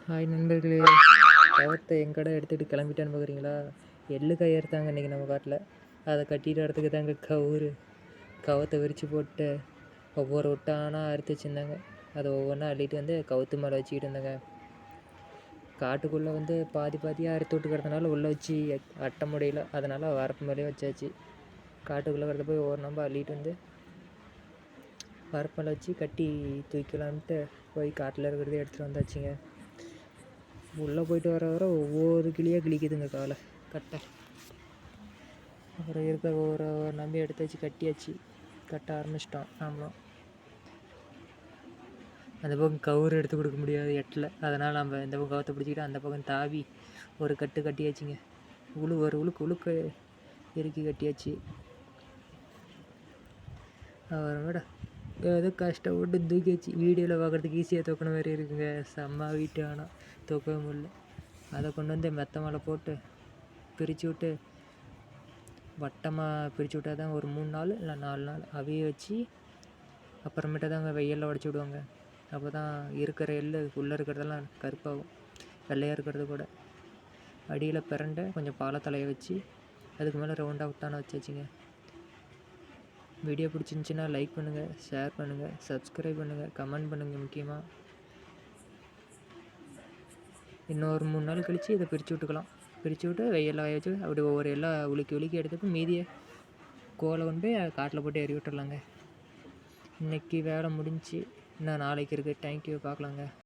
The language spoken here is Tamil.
ஹாய் நண்பர்களே, கவத்தை எங்கடா எடுத்துகிட்டு கிளம்பிட்டான்னு பார்க்குறீங்களா? எள்ளு காய் அறுத்தாங்க இன்றைக்கி நம்ம காட்டில். அதை கட்டிட்டு வரதுக்கு தாங்க கவத்தை விரித்து போட்டு ஒவ்வொரு ஒட்டானா அறுத்து வச்சுருந்தாங்க. அதை ஒவ்வொன்றா அள்ளிட்டு வந்து கவுத்து மேலே வச்சுக்கிட்டு இருந்தாங்க. காட்டுக்குள்ளே வந்து பாதி பாதியாக அறுத்து விட்டுக்கிறதுனால உள்ளே வச்சு அட்ட முடியல, அதனால் வரப்பு மேலேயே வச்சாச்சு. காட்டுக்குள்ளே வரத போய் ஒவ்வொரு நம்ப அள்ளிட்டு வந்து வரப்பு மேலே வச்சு கட்டி தூக்கலான்ட்டு போய் காட்டில் இருக்கிறதே எடுத்துகிட்டு வந்தாச்சுங்க. உள்ளே போயிட்டு வர ஒவ்வொரு கிளியாக கிளிக்குதுங்க காலை கட்டை. அப்புறம் இருக்கிற ஒவ்வொரு நம்பி எடுத்து வச்சு கட்ட ஆரம்பிச்சிட்டோம் நாமளும். அந்த பக்கம் கவுரு எடுத்து கொடுக்க முடியாது எட்டில், அதனால் நம்ம இந்த பக்கம் கவத்தை பிடிச்சிக்கிட்டு அந்த பக்கம் தாவி ஒரு கட்டியாச்சுங்க. ஒரு உழுக்க இறுக்கி கட்டியாச்சு. அவரோட ஏதோ கஷ்டப்பட்டு தூக்கியாச்சு. வீடியோவில் பார்க்குறதுக்கு ஈஸியாக தூக்கின மாதிரி இருக்குங்க, செம்ம வீட்டு. ஆனால் தூக்கவே முடியல. அதை கொண்டு வந்து மெத்த மேலே போட்டு பிரித்து விட்டு வட்டமாக பிரித்து விட்டால் தான் ஒரு 3 நாள் இல்லை 4 நாள் அவிய வச்சு அப்புறமேட்டு தாங்க வெயிலில் உடச்சி விடுவாங்க. அப்போ தான் இருக்கிற எள்ளு உள்ளே இருக்கிறதெல்லாம் கருப்பாகும், வெள்ளையாக இருக்கிறது கூட. அடியில் பிரண்டை கொஞ்சம் பாலத்தலையை வச்சு அதுக்கு மேலே ரவுண்டாக விட்டான வச்சாச்சுங்க. வீடியோ பிடிச்சிருந்துச்சின்னா லைக் பண்ணுங்கள், ஷேர் பண்ணுங்கள், சப்ஸ்கிரைப் பண்ணுங்கள், கமெண்ட் பண்ணுங்கள். முக்கியமாக இன்னொரு 3 நாள் கழித்து இதை பிரித்து விட்டுக்கலாம். பிரித்து விட்டு வெயிலில் வச்சு அப்படி ஒவ்வொரு எல்லாம் உலுக்கி எடுத்துட்டு மீதியை கோலை கொண்டு போய் காட்டில் போட்டு எறி விட்டுறலாங்க. இன்றைக்கி வேலை முடிஞ்சு, இன்னும் நாளைக்கு இருக்குது. தேங்க்யூ, பார்க்கலாங்க.